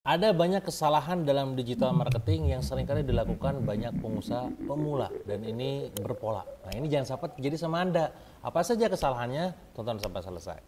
Ada banyak kesalahan dalam digital marketing yang seringkali dilakukan banyak pengusaha pemula dan ini berpola. Nah, ini jangan sampai terjadi sama Anda. Apa saja kesalahannya? Tonton sampai selesai.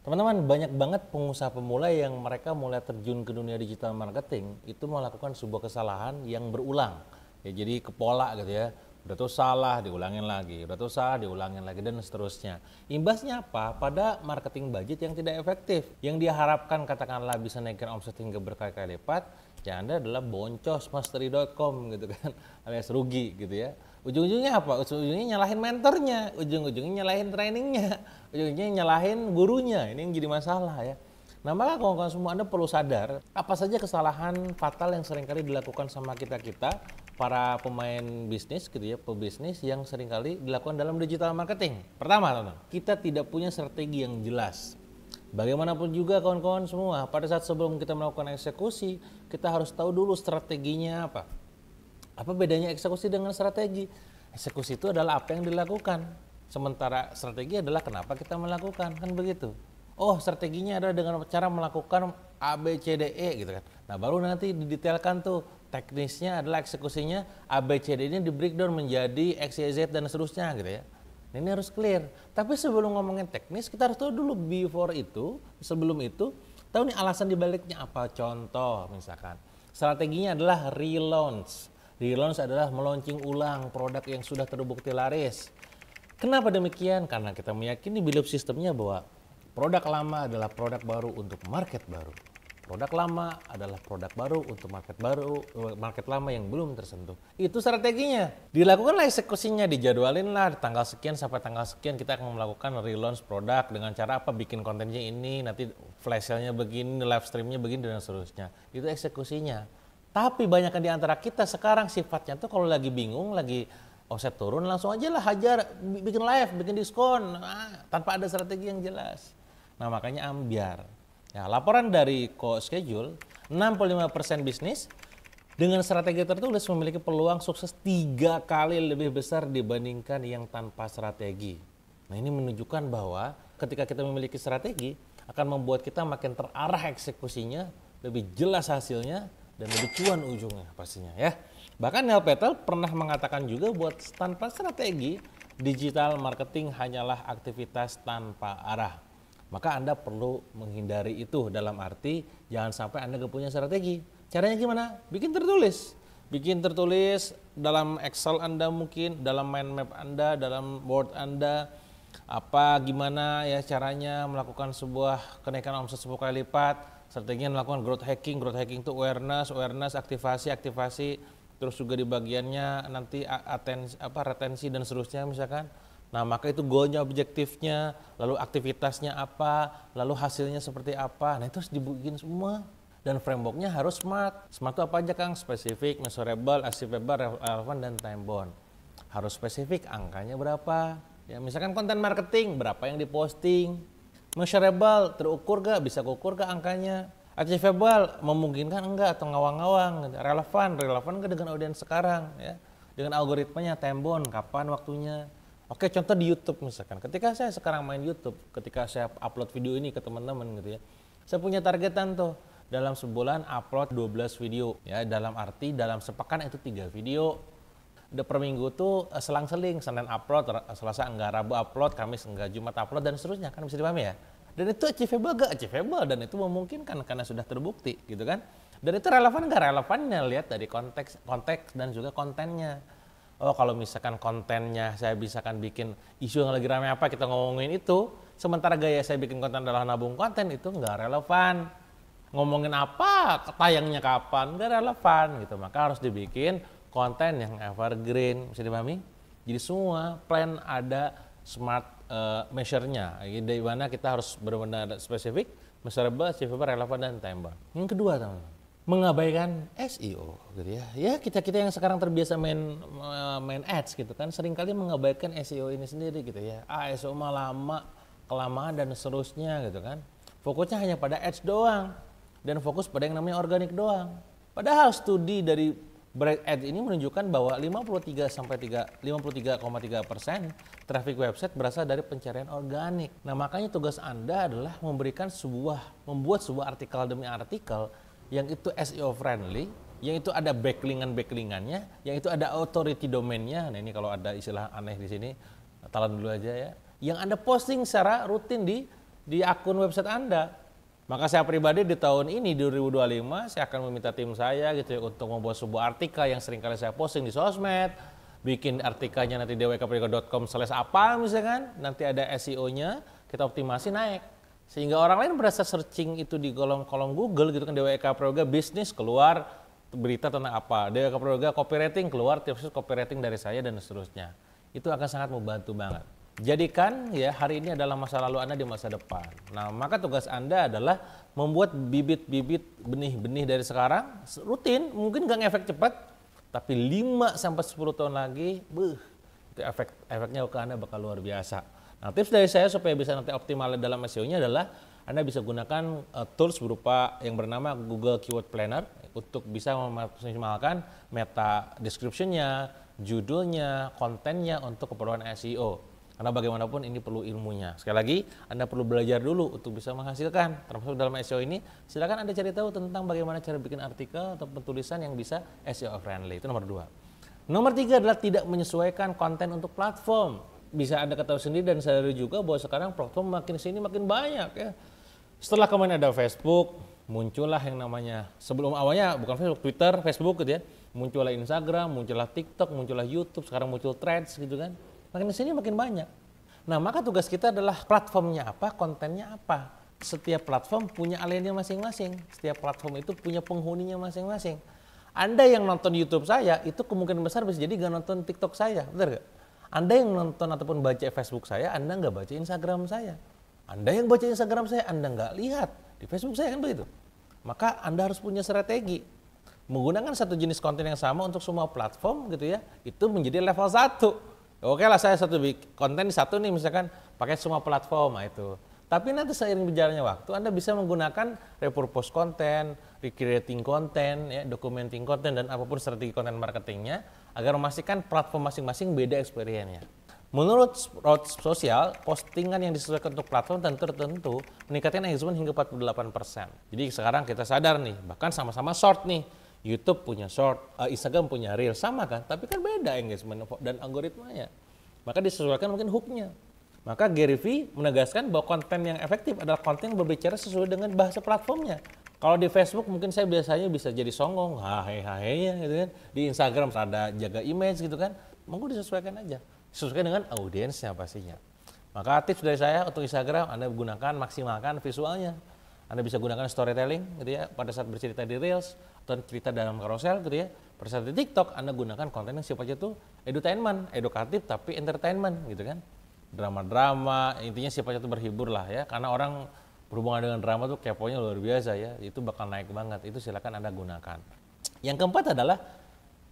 Teman-teman, banyak banget pengusaha pemula yang mereka mulai terjun ke dunia digital marketing itu melakukan sebuah kesalahan yang berulang. Ya, jadi ke pola gitu ya. Udah tuh salah, diulangin lagi. Udah tuh salah, diulangin lagi dan seterusnya. Imbasnya apa? Pada marketing budget yang tidak efektif. Yang diharapkan katakanlah bisa naikin omset hingga berkali-kali lipat, yang Anda adalah boncos mastery.com gitu kan, alias rugi gitu ya. Ujung-ujungnya apa? Ujung-ujungnya nyalahin mentornya, ujung-ujungnya nyalahin trainingnya, ujung-ujungnya nyalahin gurunya. Ini yang jadi masalah ya. Nah, maka kawan-kawan semua Anda perlu sadar apa saja kesalahan fatal yang seringkali dilakukan sama kita-kita para pemain bisnis gitu ya, pebisnis yang seringkali dilakukan dalam digital marketing. Pertama, teman-teman, kita tidak punya strategi yang jelas. Bagaimanapun juga kawan-kawan semua, pada saat sebelum kita melakukan eksekusi, kita harus tahu dulu strateginya apa. Apa bedanya eksekusi dengan strategi? Eksekusi itu adalah apa yang dilakukan, sementara strategi adalah kenapa kita melakukan, kan begitu. Oh, strateginya adalah dengan cara melakukan A, B, C, D, E gitu kan. Nah, baru nanti didetailkan tuh teknisnya adalah eksekusinya A, B, C, D ini di breakdown menjadi X, Y, Z dan seterusnya gitu ya. Nah, ini harus clear. Tapi sebelum ngomongin teknis, kita harus tahu dulu before itu, sebelum itu, tahu nih alasan dibaliknya apa. Contoh misalkan, strateginya adalah relaunch. Relaunch adalah meluncing ulang produk yang sudah terbukti laris. Kenapa demikian? Karena kita meyakini belief sistemnya bahwa produk lama adalah produk baru untuk market baru. Produk lama adalah produk baru untuk market lama yang belum tersentuh. Itu strateginya. Dilakukanlah eksekusinya, dijadwalin lah tanggal sekian sampai tanggal sekian kita akan melakukan relaunch produk dengan cara apa, bikin kontennya ini, nanti flash sale-nya begini, live stream-nya begini dan seterusnya. Itu eksekusinya. Tapi banyak di antara kita sekarang sifatnya tuh kalau lagi bingung, lagi offset turun, langsung aja lah hajar, bikin live, bikin diskon, tanpa ada strategi yang jelas. Nah, makanya ambiar. Ya, laporan dari Co-Schedule, 65% bisnis dengan strategi tertulis memiliki peluang sukses 3 kali lebih besar dibandingkan yang tanpa strategi. Nah, ini menunjukkan bahwa ketika kita memiliki strategi akan membuat kita makin terarah eksekusinya, lebih jelas hasilnya, dan lebih cuan ujungnya pastinya ya. Bahkan Neil Patel pernah mengatakan juga buat tanpa strategi, digital marketing hanyalah aktivitas tanpa arah. Maka Anda perlu menghindari itu, dalam arti jangan sampai Anda gak punya strategi. Caranya gimana? Bikin tertulis. Bikin tertulis dalam Excel Anda mungkin, dalam mind map Anda, dalam Word Anda. Apa gimana ya caranya melakukan sebuah kenaikan omset 10 kali lipat. Strateginya melakukan growth hacking itu awareness, aktivasi, terus juga di bagiannya nanti retensi dan seterusnya misalkan. Nah, maka itu goalnya, objektifnya, lalu aktivitasnya apa, lalu hasilnya seperti apa. Nah, itu harus dibikin semua. Dan frameworknya harus smart. Smart itu apa aja Kang? Spesifik, measurable, achievable, relevan, dan time bound. Harus spesifik, angkanya berapa. Ya, misalkan konten marketing, berapa yang diposting. Measurable, terukur gak? Bisa kukur gak angkanya? Achievable, memungkinkan enggak atau ngawang-ngawang? Relevan gak dengan audiens sekarang? Ya, dengan algoritmanya, time bound, kapan waktunya? Oke, contoh di YouTube misalkan. Ketika saya sekarang main YouTube, ketika saya upload video ini ke teman-teman gitu ya, saya punya targetan tuh dalam sebulan upload 12 video. Ya, dalam arti dalam sepekan itu 3 video. Per minggu tuh selang-seling, Senin upload, Selasa enggak, Rabu upload, Kamis enggak, Jumat upload dan seterusnya, kan bisa dipahami ya. Dan itu achievable gak? Achievable, dan itu memungkinkan karena sudah terbukti gitu kan. Dan itu relevan gak? Relevannya lihat dari konteks dan juga kontennya. Oh, kalau misalkan kontennya saya bisakan bikin isu yang lagi ramai apa, kita ngomongin itu, sementara gaya saya bikin konten adalah nabung konten, itu nggak relevan. Ngomongin apa, tayangnya kapan, nggak relevan gitu. Maka harus dibikin konten yang evergreen, bisa dipahami? Jadi semua plan ada smart measure-nya, di mana kita harus benar-benar spesifik, measurable, achievable, relevan, dan time bound. Yang kedua, teman-teman, mengabaikan SEO gitu ya. Ya, kita yang sekarang terbiasa main ads gitu kan, seringkali mengabaikan SEO ini sendiri gitu ya. SEO mah lama, kelamaan dan seterusnya gitu kan. Fokusnya hanya pada ads doang dan fokus pada yang namanya organik doang. Padahal studi dari Bright Ads ini menunjukkan bahwa 53,3% traffic website berasal dari pencarian organik. Nah, makanya tugas Anda adalah membuat sebuah artikel demi artikel yang itu SEO friendly, yang itu ada backlingannya, yang itu ada authority domainnya. Nah, ini kalau ada istilah aneh di sini, telan dulu aja ya. Yang Anda posting secara rutin di akun website Anda. Maka saya pribadi di tahun ini 2025 saya akan meminta tim saya gitu ya untuk membuat sebuah artikel yang seringkali saya posting di sosmed, bikin artikelnya nanti dwkprigo.com/apa misalkan, nanti ada SEO-nya, kita optimasi naik. Sehingga orang lain berasa searching itu di kolom Google gitu kan, DWK Prayoga bisnis keluar berita tentang apa, DWK Prayoga copywriting keluar tips copywriting dari saya dan seterusnya. Itu akan sangat membantu banget. Jadikan ya hari ini adalah masa lalu Anda di masa depan. Nah, maka tugas Anda adalah membuat bibit-bibit benih-benih dari sekarang rutin, mungkin gak ngefek cepat, tapi 5 sampai 10 tahun lagi, itu efeknya ke Anda bakal luar biasa. Nah, tips dari saya supaya bisa nanti optimal dalam SEO-nya adalah Anda bisa gunakan tools berupa yang bernama Google Keyword Planner untuk bisa memaksimalkan meta description-nya, judulnya, kontennya untuk keperluan SEO. Karena bagaimanapun ini perlu ilmunya. Sekali lagi, Anda perlu belajar dulu untuk bisa menghasilkan. Termasuk dalam SEO ini, silakan Anda cari tahu tentang bagaimana cara bikin artikel atau penulisan yang bisa SEO friendly. Itu nomor 2. Nomor 3 adalah tidak menyesuaikan konten untuk platform. Bisa Anda ketahui sendiri dan sadari juga bahwa sekarang platform makin sini makin banyak ya. Setelah kemarin ada Facebook, muncullah yang namanya, sebelum awalnya bukan Facebook, Twitter, Facebook gitu ya. Muncullah Instagram, muncullah TikTok, muncullah YouTube, sekarang muncul Threads gitu kan. Makin kesini makin banyak. Nah, maka tugas kita adalah platformnya apa, kontennya apa. Setiap platform punya aliennya masing-masing. Setiap platform itu punya penghuninya masing-masing. Anda yang nonton YouTube saya, itu kemungkinan besar bisa jadi nggak nonton TikTok saya, benar nggak? Anda yang nonton ataupun baca Facebook saya, Anda nggak baca Instagram saya. Anda yang baca Instagram saya, Anda nggak lihat di Facebook saya, kan begitu. Maka Anda harus punya strategi. Menggunakan satu jenis konten yang sama untuk semua platform gitu ya, itu menjadi level 1. Oke lah, saya konten di satu nih misalkan pakai semua platform itu. Tapi nanti seiring berjalannya waktu Anda bisa menggunakan repurpose konten, recreating konten, ya, documenting konten dan apapun strategi konten marketingnya agar memastikan platform masing-masing beda experience-nya. Menurut Roach Social, postingan yang disesuaikan untuk platform tertentu meningkatkan engagement hingga 48%. Jadi sekarang kita sadar nih, bahkan sama-sama short nih. YouTube punya short, Instagram punya reel, sama kan? Tapi kan beda engagement dan algoritmanya. Maka disesuaikan mungkin hook-nya. Maka Gary V menegaskan bahwa konten yang efektif adalah konten yang berbicara sesuai dengan bahasa platformnya. Kalau di Facebook mungkin saya biasanya bisa jadi songong, hahe-hahe gitu kan. Di Instagram ada jaga image gitu kan. Monggo disesuaikan aja. Disesuaikan dengan audiensnya pastinya. Maka tips dari saya untuk Instagram, Anda gunakan, maksimalkan visualnya. Anda bisa gunakan storytelling gitu ya pada saat bercerita di Reels atau cerita dalam carousel gitu ya. Pada saat di TikTok Anda gunakan konten yang sifatnya itu edutainment, edukatif tapi entertainment gitu kan. Drama-drama, intinya sifatnya itu berhibur lah ya. Karena orang berhubungan dengan drama tuh keponya luar biasa ya. Itu bakal naik banget. Itu silakan Anda gunakan. Yang keempat adalah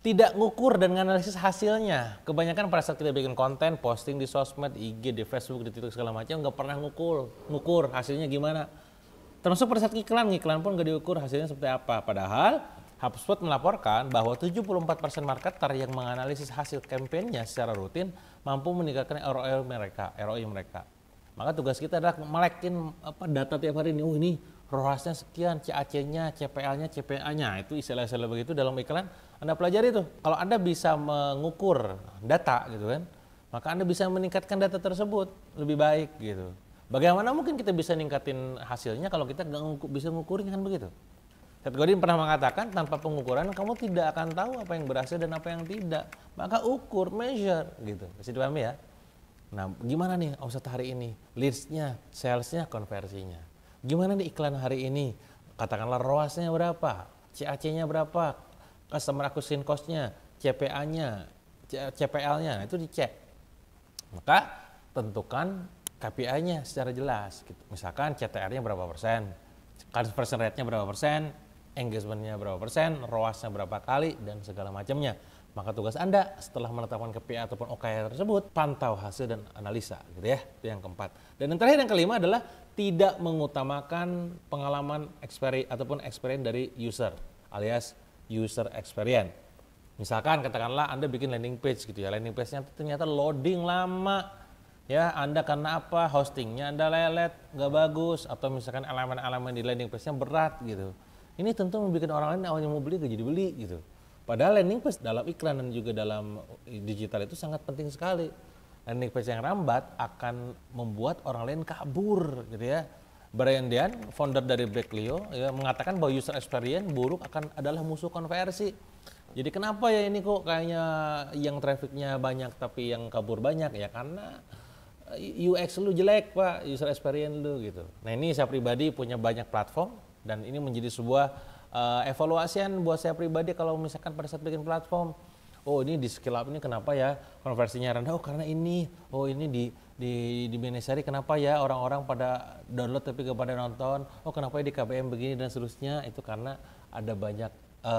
tidak ngukur dan menganalisis hasilnya. Kebanyakan pada saat kita bikin konten, posting di sosmed, IG, di Facebook, di TikTok segala macam nggak pernah ngukur hasilnya gimana. Termasuk pada saat iklan pun nggak diukur hasilnya seperti apa. Padahal HubSpot melaporkan bahwa 74% marketer yang menganalisis hasil kampanyenya secara rutin mampu meningkatkan ROI mereka. Maka tugas kita adalah melekin data tiap hari ini. Oh ini ROAS-nya sekian, CAC-nya, CPL-nya, CPA-nya. Itu istilah-istilah begitu dalam iklan. Anda pelajari itu. Kalau Anda bisa mengukur data gitu kan, maka Anda bisa meningkatkan data tersebut lebih baik gitu. Bagaimana mungkin kita bisa ningkatin hasilnya kalau kita nggak bisa mengukurnya, kan begitu. Seth Godin pernah mengatakan tanpa pengukuran kamu tidak akan tahu apa yang berhasil dan apa yang tidak. Maka ukur, measure gitu. Bisa dipahami ya? Nah, gimana nih omset hari ini? Leads-nya, sales-nya, konversinya. Gimana nih iklan hari ini? Katakanlah ROAS-nya berapa? CAC-nya berapa? Customer acquisition cost-nya, CPA-nya, CPL-nya, itu dicek. Maka tentukan KPI-nya secara jelas gitu. Misalkan CTR-nya berapa persen, conversion rate-nya berapa persen, engagement-nya berapa persen, ROAS-nya berapa kali, dan segala macamnya. Maka tugas Anda setelah menetapkan KPI ataupun OKR tersebut, pantau hasil dan analisa gitu ya. Itu yang keempat. Dan yang terakhir yang kelima adalah tidak mengutamakan pengalaman experience ataupun experience dari user alias user experience. Misalkan katakanlah Anda bikin landing page gitu ya, landing page-nya ternyata loading lama, ya Anda karena apa, hostingnya Anda lelet, nggak bagus, atau misalkan elemen-elemen di landing page-nya berat gitu. Ini tentu membuat orang lain awalnya mau beli gak jadi beli gitu. Padahal landing page dalam iklan dan juga dalam digital itu sangat penting sekali. Landing page yang rambat akan membuat orang lain kabur gitu ya. Brian Dean, founder dari Backlio, ya, mengatakan bahwa user experience buruk adalah musuh konversi. Jadi kenapa ya ini kok kayaknya yang trafficnya banyak tapi yang kabur banyak, ya karena UX lu jelek Pak, user experience lu gitu. Nah ini saya pribadi punya banyak platform dan ini menjadi sebuah evaluasian buat saya pribadi kalau misalkan pada saat bikin platform. Oh ini di skill up ini kenapa ya konversinya rendah? Oh karena ini, oh ini di Benesari kenapa ya orang-orang pada download tapi gak pada nonton? Oh kenapa ya di KBM begini dan seterusnya? Itu karena ada banyak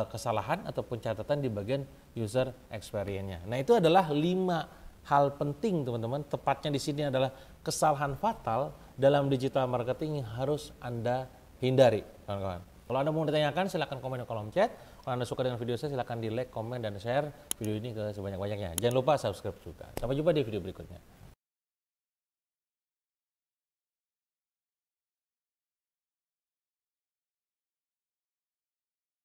kesalahan ataupun catatan di bagian user experience-nya. Nah itu adalah 5 hal penting teman-teman. Tepatnya di sini adalah kesalahan fatal dalam digital marketing yang harus Anda hindari, kawan-kawan. Kalau Anda mau ditanyakan silahkan komen di kolom chat. Kalau Anda suka dengan video saya silahkan di like, komen, dan share video ini ke sebanyak-banyaknya. Jangan lupa subscribe juga. Sampai jumpa di video berikutnya.